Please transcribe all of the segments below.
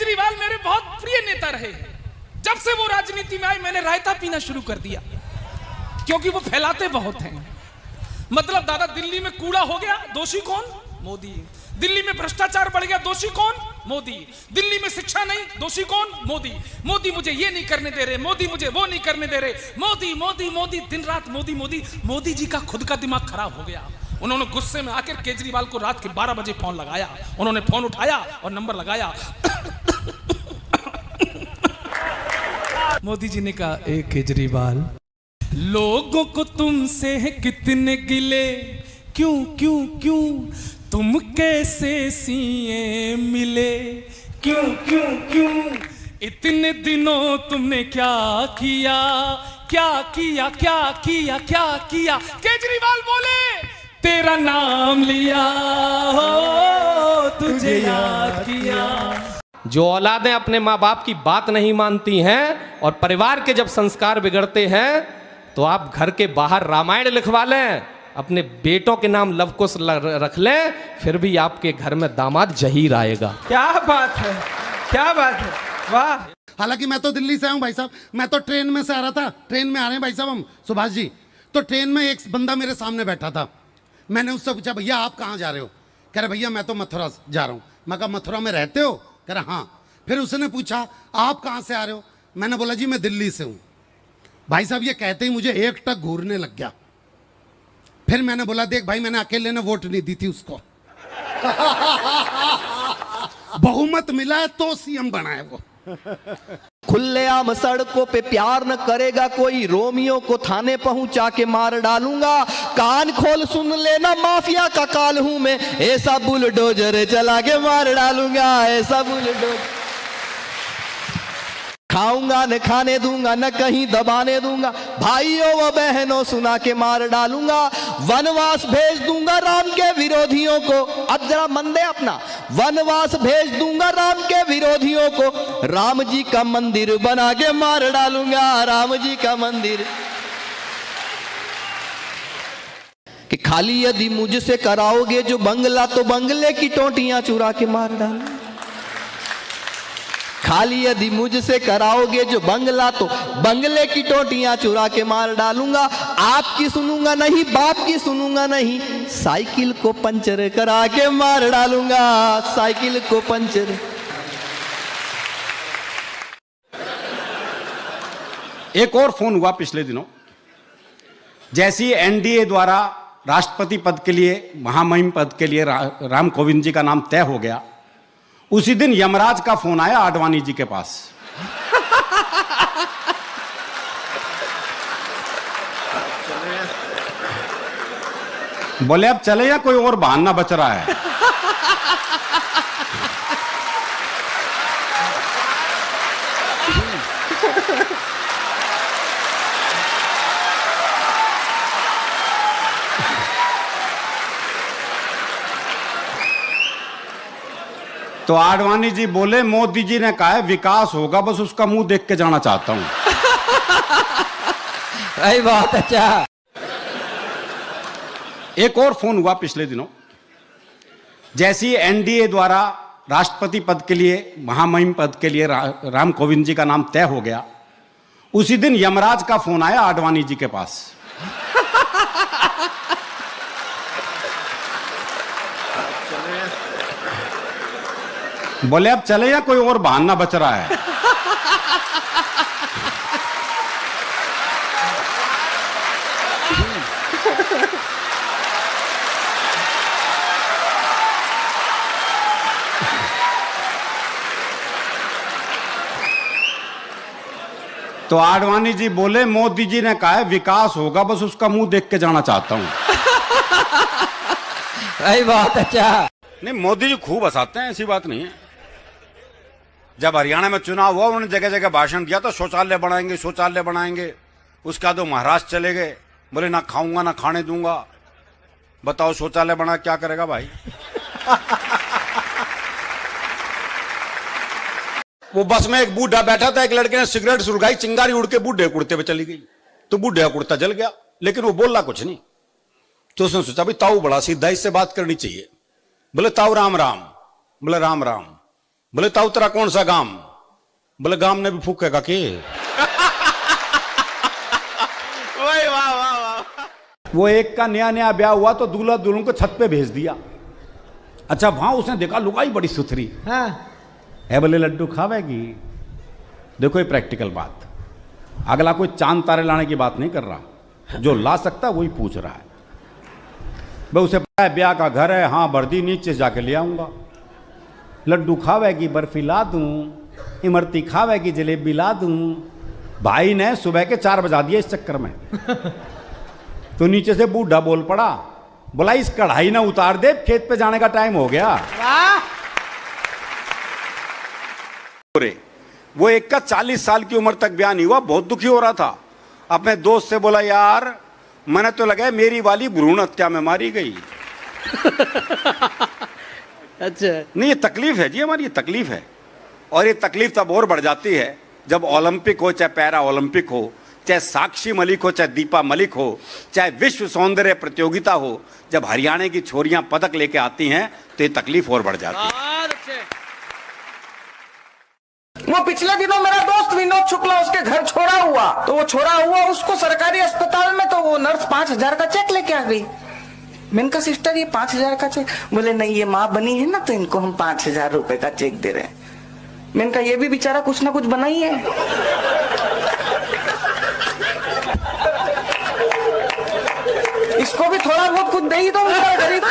केजरीवाल मेरे बहुत प्रिय नेता रहे। जब से वो राजनीति में आए मैंने रायता पीना शुरू कर दिया, क्योंकि वो फैलाते बहुत हैं। मतलब दादा, दिल्ली में कूड़ा हो गया, दोषी कौन? मोदी। दिल्ली में भ्रष्टाचार बढ़ गया, दोषी कौन? मोदी। दिल्ली में शिक्षा नहीं, दोषी कौन? मोदी। मोदी मुझे ये नहीं करने दे रहे, मोदी मुझे वो नहीं करने दे रहे, मोदी मोदी मोदी, दिन रात मोदी मोदी। मोदी जी का खुद का दिमाग खराब हो गया। उन्होंने गुस्से में आकर केजरीवाल को रात के 12 बजे फोन लगाया। उन्होंने फोन उठाया और नंबर लगाया। मोदी जी ने कहा, ए केजरीवाल, लोगों को तुमसे है कितने गिले, क्यों क्यों क्यों, तुम कैसे सीए मिले, क्यों क्यों क्यों, इतने दिनों तुमने क्या किया, क्या किया क्या किया क्या किया। केजरीवाल बोले, तेरा नाम लिया हो, तुझे याद किया। जो औलादें अपने माँ बाप की बात नहीं मानती हैं और परिवार के जब संस्कार बिगड़ते हैं, तो आप घर के बाहर रामायण लिखवा लें, अपने बेटों के नाम लव कुश रख लें, फिर भी आपके घर में दामाद जहीर आएगा। क्या बात है, क्या बात है, वाह। हालांकि मैं तो दिल्ली से आया हूं भाई साहब, मैं तो ट्रेन में से आ रहा था। ट्रेन में आ रहे हैं भाई साहब हम, सुभाष जी। तो ट्रेन में एक बंदा मेरे सामने बैठा था। मैंने उससे पूछा, भैया आप कहाँ जा रहे हो? कह रहे, भैया मैं तो मथुरा जा रहा हूँ। मैं कहा, मथुरा में रहते हो? कह रहा, हाँ। फिर उसने पूछा, आप कहाँ से आ रहे हो? मैंने बोला, जी मैं दिल्ली से हूँ। भाई साहब ये कहते ही मुझे एक टक घूरने लग गया। फिर मैंने बोला, देख भाई, मैंने अकेले ने वोट नहीं दी थी उसको। बहुमत मिला है तो सीएम बना है वो। खुलेआम सड़कों पे प्यार न करेगा कोई, रोमियो को थाने पहुंचा के मार डालूंगा। कान खोल सुन लेना, माफिया का काल हूं मैं, ऐसा बुलडोजर चला के मार डालूंगा, ऐसा बुलडोजर। खाऊंगा न खाने दूंगा, न कहीं दबाने दूंगा, भाइयों व बहनों सुना के मार डालूंगा। वनवास भेज दूंगा राम के विरोधियों को, अब जरा मन दे अपना, वनवास भेज दूंगा राम के विरोधियों को, राम जी का मंदिर बना के मार डालूंगा, राम जी का मंदिर। कि खाली यदि मुझसे कराओगे जो बंगला, तो बंगले की टोटियां चुरा के मार डालूंगा। खाली यदि मुझसे कराओगे जो बंगला, तो बंगले की टोटियां चुरा के मार डालूंगा। आपकी सुनूंगा नहीं, बाप की सुनूंगा नहीं, साइकिल को पंचर करा के मार डालूंगा, साइकिल को पंचर। एक और फोन हुआ पिछले दिनों। जैसी एनडीए द्वारा राष्ट्रपति पद के लिए, महामहिम पद के लिए राम कोविंद जी का नाम तय हो गया, उसी दिन यमराज का फोन आया आडवाणी जी के पास। बोले अब चले या कोई और बहाना बच रहा है? तो आडवाणी जी बोले, मोदी जी ने कहा है विकास होगा, बस उसका मुंह देख के जाना चाहता हूं। अरे बहुत अच्छा। एक और फोन हुआ पिछले दिनों। जैसी एनडीए द्वारा राष्ट्रपति पद के लिए, महामहिम पद के लिए राम कोविंद जी का नाम तय हो गया, उसी दिन यमराज का फोन आया आडवाणी जी के पास। बोले अब चले या कोई और बहाना बच रहा है? तो आडवाणी जी बोले, मोदी जी ने कहा है विकास होगा, बस उसका मुंह देख के जाना चाहता हूं। अरे बहुत अच्छा। नहीं, मोदी जी खूब हंसाते हैं, ऐसी बात नहीं है। जब हरियाणा में चुनाव हुआ, उन्होंने जगह जगह भाषण दिया, तो शौचालय बनाएंगे, शौचालय बनाएंगे। उसके बाद वो महाराष्ट्र चले गए, बोले ना खाऊंगा ना खाने दूंगा। बताओ शौचालय बना क्या करेगा भाई? वो बस में एक बूढ़ा बैठा था, एक लड़के ने सिगरेट सुलगाई, चिंगारी उड़ के बूढ़े कुड़ते पे चली गई, तो बूढ़े का कुड़ता जल गया, लेकिन वो बोला कुछ नहीं। तो उसने सोचा भाई ताऊ बड़ा सीधा, इससे बात करनी चाहिए। बोले ताऊ राम राम। बोले राम राम। बोले ताऊ तेरा कौन सा गांव? बोले गांव ने भी फूकेगा के। वाह वाह वाह। वो एक का नया नया ब्याह हुआ तो दूल्हा दुल्हन को छत पे भेज दिया। अच्छा वहां उसने देखा लुगाई बड़ी सुथरी है, बोले लड्डू खावेगी। देखो ये प्रैक्टिकल बात, अगला कोई चांद तारे लाने की बात नहीं कर रहा, जो ला सकता वही पूछ रहा है। भाई उसे पता है ब्याह का घर है, हाँ वर्दी नीचे जाके ले आऊंगा। लड्डू खावेगी बर्फी ला दूं, इमरती खावेगी जलेबी ला दूं। भाई ने सुबह के 4 बजा दिए इस चक्कर में। तो नीचे से बूढ़ा बोल पड़ा, बोला इस कढ़ाई ना उतार दे, खेत पे जाने का टाइम हो गया। वो एक का 40 साल की उम्र तक ब्याह नहीं हुआ, बहुत दुखी हो रहा था। अपने दोस्त से बोला यार मैंने तो लगा मेरी वाली भ्रूण हत्या में मारी गई। अच्छा नहीं ये तकलीफ है जी, हमारी ये तकलीफ है। और ये तकलीफ तब और बढ़ जाती है जब ओलंपिक हो, चाहे पैरा ओलंपिक हो, चाहे साक्षी मलिक हो, चाहे दीपा मलिक हो, चाहे विश्व सौंदर्य प्रतियोगिता हो, जब हरियाणा की छोरियां पदक लेके आती हैं तो ये तकलीफ और बढ़ जाती है। वो पिछले दिनों मेरा दोस्त विनोद शुक्ला उसके घर छोड़ा हुआ, तो वो छोड़ा हुआ उसको सरकारी अस्पताल में, तो वो नर्स 5,000 का चेक लेके आ गई। मैंने कहा सिस्टर ये 5,000 का चेक? बोले नहीं ये माँ बनी है ना तो इनको हम 5,000 रुपए का चेक दे रहे हैं। मैंने कहा ये भी बेचारा कुछ ना कुछ बना ही है। इसको भी थोड़ा बहुत कुछ दे ही दो, गरीब।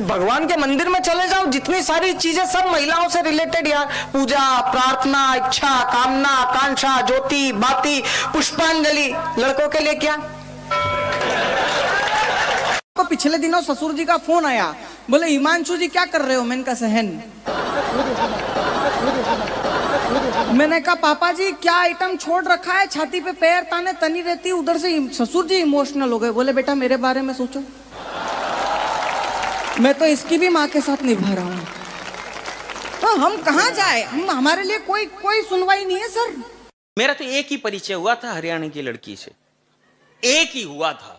भगवान के मंदिर में चले जाओ, जितनी सारी चीजें सब महिलाओं से रिलेटेड यार, पूजा प्रार्थना इच्छा कामना आकांक्षा ज्योति बाती पुष्पांजलि। लड़कों के लिए क्या? तो पिछले दिनों ससुर जी का फोन आया, बोले हिमांशु जी क्या कर रहे हो? मैंने कहा सहन। मैंने कहा पापा जी क्या आइटम छोड़ रखा है, छाती पे पैर ताने तनी रहती। उधर से ससुर जी इमोशनल हो गए, बोले बेटा मेरे बारे में सोचो, मैं तो इसकी भी माँ के साथ निभा रहा हूँ। तो हम कहाँ जाए, हमारे लिए कोई सुनवाई नहीं है सर। मेरा तो एक ही परिचय हुआ था हरियाणा की लड़की से, एक ही हुआ था।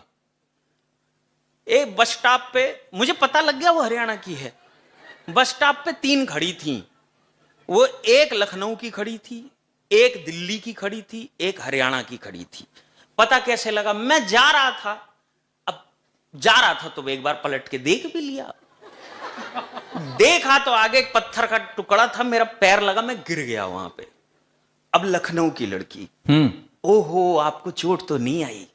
एक बस स्टॉप पे मुझे पता लग गया वो हरियाणा की है। बस स्टॉप पे 3 खड़ी थी, वो एक लखनऊ की खड़ी थी, एक दिल्ली की खड़ी थी, एक हरियाणा की खड़ी थी। पता कैसे लगा? मैं जा रहा था, जा रहा था तो एक बार पलट के देख भी लिया। देखा तो आगे एक पत्थर का टुकड़ा था, मेरा पैर लगा, मैं गिर गया वहां पे। अब लखनऊ की लड़की, ओहो आपको चोट तो नहीं आई?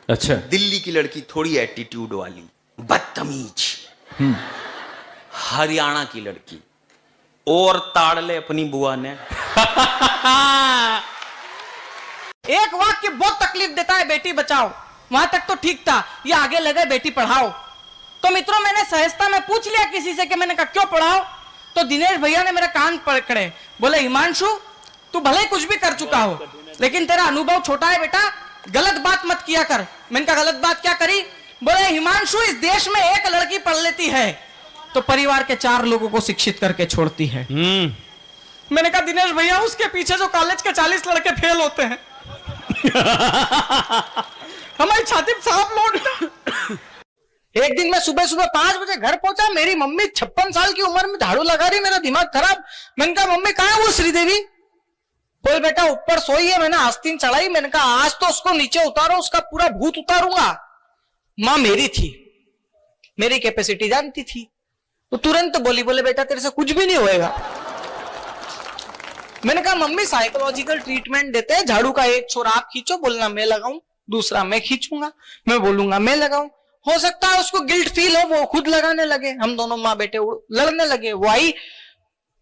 अच्छा। दिल्ली की लड़की थोड़ी एटीट्यूड वाली, बदतमीज। हरियाणा की लड़की और ताड़ ले अपनी बुआ ने। एक वाक्य बहुत तकलीफ देता है, बेटी बचाओ, वहां तक तो ठीक था, ये आगे लगे बेटी पढ़ाओ। तो मित्रों मैंने सहजता में पूछ लिया किसी से कि मैंने कहा क्यों पढ़ाओ? तो दिनेश भैया ने मेरा कान पकड़े, बोले हिमांशु तू भले कुछ भी कर चुका हो लेकिन तेरा अनुभव छोटा है बेटा, गलत बात मत किया कर। मैंने कहा गलत बात क्या करी? बोले हिमांशु इस देश में एक लड़की पढ़ लेती है तो परिवार के 4 लोगों को शिक्षित करके छोड़ती है। मैंने कहा दिनेश भैया उसके पीछे जो कॉलेज के 40 लड़के फेल होते हैं हमारी छाती में सांप लौट। एक दिन मैं सुबह 5 बजे घर पहुंचा, मेरी मम्मी 56 साल की उम्र में झाड़ू लगा रही, मेरा दिमाग खराब। मैंने कहा मम्मी कहाँ है वो श्रीदेवी? बोल बेटा ऊपर सोई है, मैंने आस्तीन चढ़ाई। मैंने कहा आज तो उसको नीचे उतारो, उसका पूरा भूत उतारूंगा। माँ मेरी थी, मेरी कैपेसिटी जानती थी, तो तुरंत बोली, बोले बेटा तेरे से कुछ भी नहीं होएगा। मैंने कहा मम्मी साइकोलॉजिकल ट्रीटमेंट देते हैं, झाड़ू का एक छोर आप खींचो, बोलना मैं लगाऊं, दूसरा मैं खींचूंगा, मैं बोलूंगा मैं लगाऊं। हो सकता है उसको गिल्ट फील हो, वो खुद लगाने लगे, हम दोनों माँ बेटे लड़ने लगे। वो आई,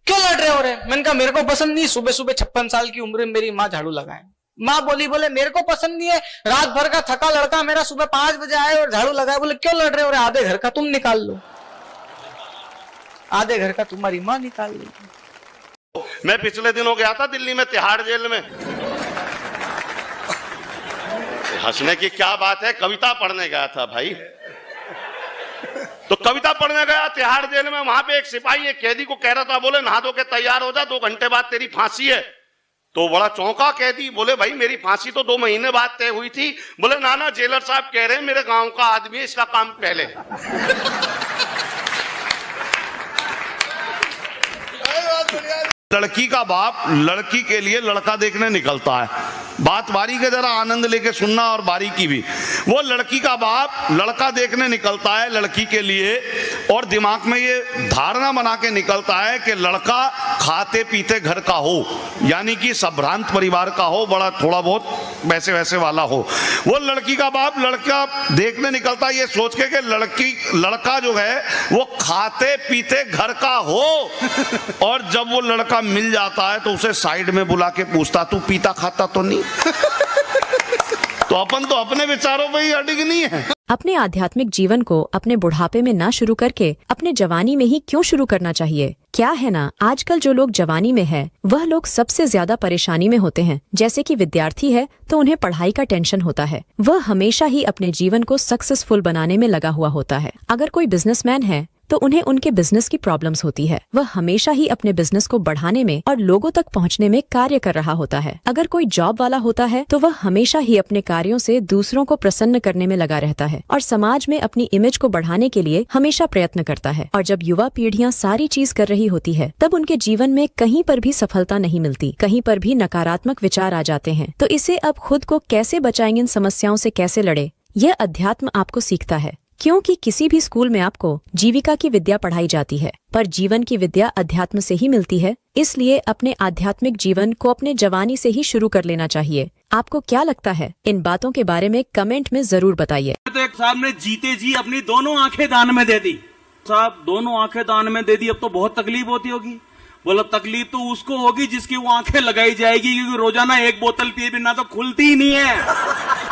क्यों लड़ रहे हो रे? मैंने कहा मेरे को पसंद नहीं, सुबह 56 साल की उम्र में मेरी माँ झाड़ू लगाए। माँ बोली, बोले मेरे को पसंद नहीं है, रात भर का थका लड़का मेरा सुबह 5 बजे आए और झाड़ू लगाए। बोले क्यों लड़ रहे हो रे? आधे घर का तुम निकाल लो, आधे घर का तुम्हारी माँ निकाल लो। मैं पिछले दिनों गया था दिल्ली में तिहाड़ जेल में। हंसने की क्या बात है, कविता पढ़ने गया था भाई। तो कविता पढ़ने गया तिहाड़ जेल में, वहां पे एक सिपाही एक कैदी को कह रहा था, बोले नहा धो के तैयार हो जा, 2 घंटे बाद तेरी फांसी है। तो बड़ा चौंका कैदी, बोले भाई मेरी फांसी तो 2 महीने बाद तय हुई थी। बोले ना जेलर साहब कह रहे हैं मेरे गांव का आदमी है, इसका काम पहले। लड़की का बाप लड़की के लिए लड़का देखने निकलता है। बात बारी के जरा आनंद लेके सुनना और बारीकी भी। वो लड़की का बाप लड़का देखने निकलता है लड़की के लिए, और दिमाग में ये धारणा बना के निकलता है कि लड़का खाते पीते घर का हो, यानी कि संभ्रांत परिवार का हो, बड़ा थोड़ा बहुत वैसे वैसे वाला हो। वो लड़की का बाप लड़का देखने निकलता है ये सोच के कि लड़का जो है वो खाते पीते घर का हो। और जब वो लड़का मिल जाता है तो उसे साइड में बुला के पूछता, तू पीता खाता तो नहीं? तो अपन तो अपने विचारों पे ही अडिग नहीं है। अपने आध्यात्मिक जीवन को अपने बुढ़ापे में ना शुरू करके अपने जवानी में ही क्यों शुरू करना चाहिए? क्या है ना, आजकल जो लोग जवानी में है वह लोग सबसे ज्यादा परेशानी में होते हैं। जैसे कि विद्यार्थी है तो उन्हें पढ़ाई का टेंशन होता है, वह हमेशा ही अपने जीवन को सक्सेसफुल बनाने में लगा हुआ होता है। अगर कोई बिजनेसमैन है तो उन्हें उनके बिजनेस की प्रॉब्लम्स होती है, वह हमेशा ही अपने बिजनेस को बढ़ाने में और लोगों तक पहुंचने में कार्य कर रहा होता है। अगर कोई जॉब वाला होता है तो वह हमेशा ही अपने कार्यों से दूसरों को प्रसन्न करने में लगा रहता है और समाज में अपनी इमेज को बढ़ाने के लिए हमेशा प्रयत्न करता है। और जब युवा पीढ़ियां सारी चीज कर रही होती है तब उनके जीवन में कहीं पर भी सफलता नहीं मिलती, कहीं पर भी नकारात्मक विचार आ जाते हैं। तो इसे अब खुद को कैसे बचाएंगे, इन समस्याओं से कैसे लड़े, यह अध्यात्म आपको सीखता है। क्योंकि किसी भी स्कूल में आपको जीविका की विद्या पढ़ाई जाती है, पर जीवन की विद्या अध्यात्म से ही मिलती है। इसलिए अपने आध्यात्मिक जीवन को अपने जवानी से ही शुरू कर लेना चाहिए। आपको क्या लगता है? इन बातों के बारे में कमेंट में जरूर बताइए। तो एक साहब ने जीते जी अपनी दोनों आंखें दान में दे दी। साहब दोनों आंखें दान में दे दी, अब तो बहुत तकलीफ होती होगी। बोला तकलीफ तो उसको होगी जिसकी वो आंखें लगाई जाएगी, क्योंकि रोजाना एक बोतल पिए बिना तो खुलती ही नहीं है।